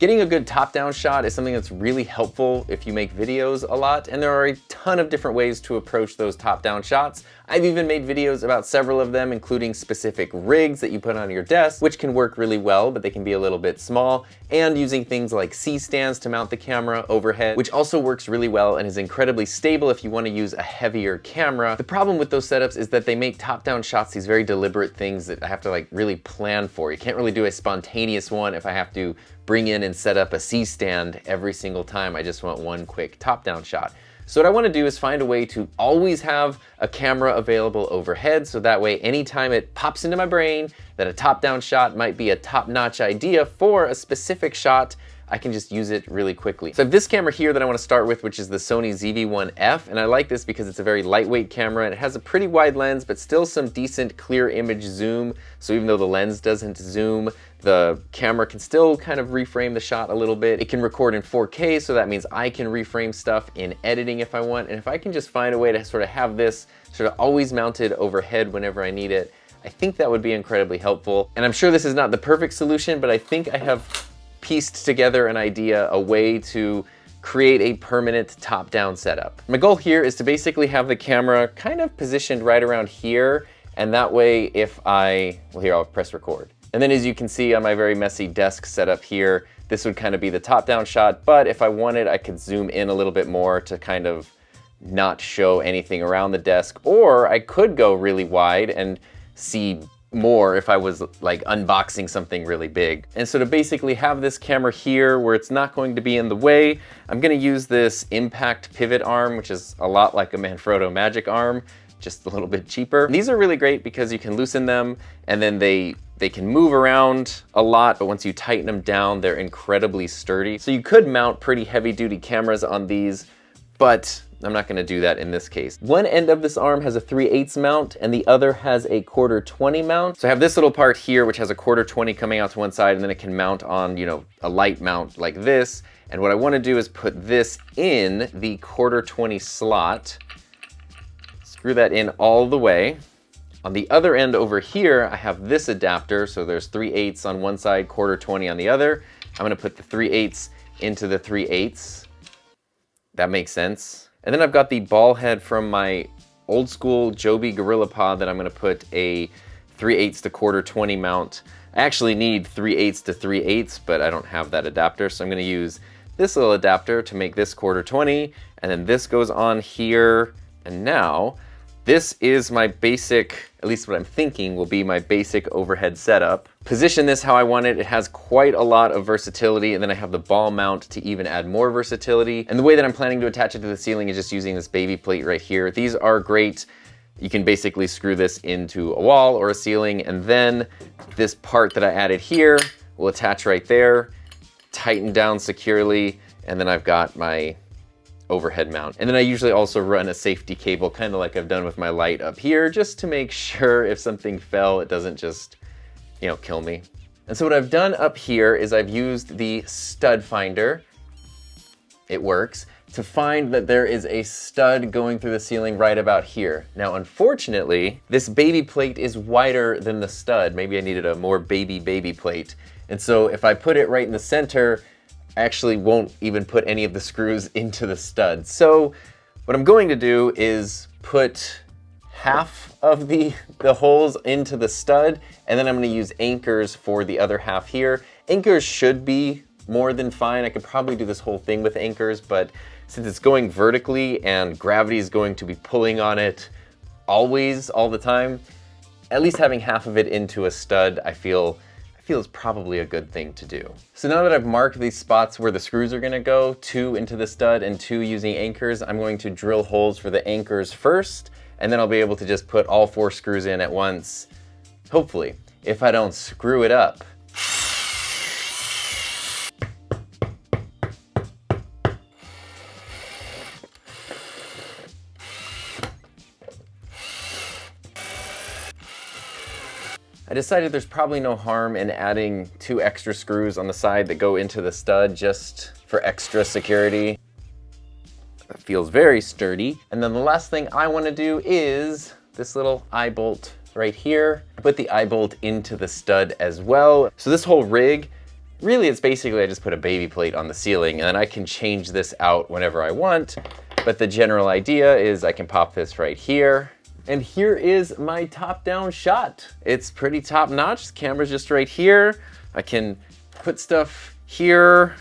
Getting a good top-down shot is something that's really helpful if you make videos a lot, and there are a ton of different ways to approach those top-down shots. I've even made videos about several of them, including specific rigs that you put on your desk, which can work really well, but they can be a little bit small, and using things like C-stands to mount the camera overhead, which also works really well and is incredibly stable if you want to use a heavier camera. The problem with those setups is that they make top-down shots these very deliberate things that I have to like really plan for. You can't really do a spontaneous one if I have to bring in and set up a C-stand every single time I just want one quick top-down shot. So what I want to do is find a way to always have a camera available overhead, so that way anytime it pops into my brain that a top-down shot might be a top-notch idea for a specific shot, I can just use it really quickly. So I have this camera here that I want to start with, which is the Sony ZV-1F, and I like this because it's a very lightweight camera and it has a pretty wide lens, but still some decent clear image zoom. So even though the lens doesn't zoom, the camera can still kind of reframe the shot a little bit. It can record in 4K, so that means I can reframe stuff in editing if I want. And if I can just find a way to sort of have this sort of always mounted overhead whenever I need it, I think that would be incredibly helpful. And I'm sure this is not the perfect solution, but I think I have pieced together an idea, a way to create a permanent top-down setup. My goal here is to basically have the camera kind of positioned right around here, and that way if well, here, I'll press record. And then as you can see on my very messy desk setup here, this would kind of be the top-down shot, but if I wanted, I could zoom in a little bit more to kind of not show anything around the desk, or I could go really wide and see more if I was like unboxing something really big. And so to basically have this camera here where it's not going to be in the way, I'm gonna use this impact pivot arm, which is a lot like a Manfrotto Magic arm, just a little bit cheaper. These are really great because you can loosen them and then they can move around a lot, but once you tighten them down, they're incredibly sturdy. So you could mount pretty heavy duty cameras on these, but I'm not gonna do that in this case. One end of this arm has a 3/8 mount and the other has a 1/4-20 mount. So I have this little part here which has a 1/4-20 coming out to one side, and then it can mount on, you know, a light mount like this. And what I wanna do is put this in the 1/4-20 slot, screw that in all the way. On the other end over here, I have this adapter. So there's 3/8 on one side, 1/4-20 on the other. I'm gonna put the 3/8 into the 3/8. That makes sense. And then I've got the ball head from my old school Joby GorillaPod that I'm gonna put a 3/8 to 1/4-20 mount. I actually need 3/8 to 3/8, but I don't have that adapter. So I'm gonna use this little adapter to make this 1/4-20, and then this goes on here. And now this is my basic, at least what I'm thinking will be my basic overhead setup. Position this how I want it. It has quite a lot of versatility, and then I have the ball mount to even add more versatility. And the way that I'm planning to attach it to the ceiling is just using this baby plate right here. These are great. You can basically screw this into a wall or a ceiling, and then this part that I added here will attach right there, tighten down securely, and then I've got my overhead mount. And then I usually also run a safety cable, kind of like I've done with my light up here, just to make sure if something fell, it doesn't just, you know, kill me. And so what I've done up here is I've used the stud finder, it works, to find that there is a stud going through the ceiling right about here. Now, unfortunately, this baby plate is wider than the stud. Maybe I needed a more baby plate. And so if I put it right in the center, I actually won't even put any of the screws into the stud. So what I'm going to do is put half of the holes into the stud, and then I'm going to use anchors for the other half here. Anchors should be more than fine. I could probably do this whole thing with anchors, but since it's going vertically and gravity is going to be pulling on it always, all the time, at least having half of it into a stud, I feel is probably a good thing to do. So now that I've marked these spots where the screws are gonna go, 2 into the stud and 2 using anchors, I'm going to drill holes for the anchors first, and then I'll be able to just put all 4 screws in at once, hopefully, if I don't screw it up. I decided there's probably no harm in adding 2 extra screws on the side that go into the stud just for extra security. That feels very sturdy. And then the last thing I want to do is this little eye bolt right here. Put the eye bolt into the stud as well. So this whole rig really it's basically I just put a baby plate on the ceiling and then I can change this out whenever I want. But the general idea is I can pop this right here. And here is my top-down shot. It's pretty top-notch. The camera's just right here. I can put stuff here.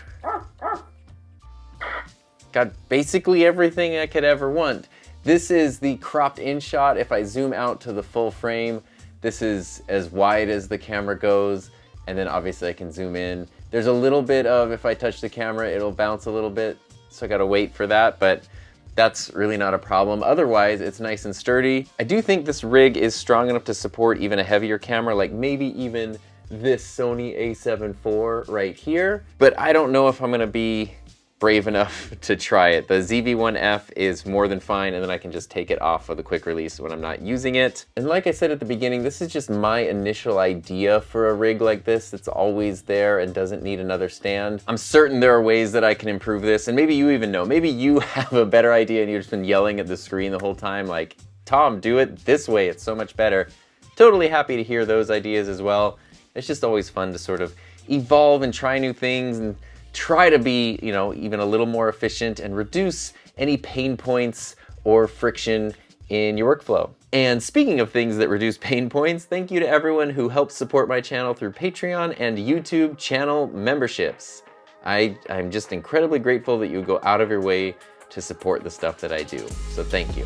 Got basically everything I could ever want. This is the cropped in shot. If I zoom out to the full frame, this is as wide as the camera goes. And then obviously I can zoom in. There's a little bit of, if I touch the camera, it'll bounce a little bit. So I gotta wait for that, but that's really not a problem. Otherwise, it's nice and sturdy. I do think this rig is strong enough to support even a heavier camera, like maybe even this Sony a7 IV right here. But I don't know if I'm gonna be brave enough to try it. The ZV-1F is more than fine, and then I can just take it off with a quick release when I'm not using it. And like I said at the beginning, this is just my initial idea for a rig like this that's always there and doesn't need another stand. I'm certain there are ways that I can improve this, and maybe you even know. Maybe you have a better idea and you've just been yelling at the screen the whole time like, Tom, do it this way, it's so much better. Totally happy to hear those ideas as well. It's just always fun to sort of evolve and try new things and try to be, you know, even a little more efficient and reduce any pain points or friction in your workflow. And speaking of things that reduce pain points, thank you to everyone who helps support my channel through Patreon and YouTube channel memberships. I'm just incredibly grateful that you go out of your way to support the stuff that I do. So thank you.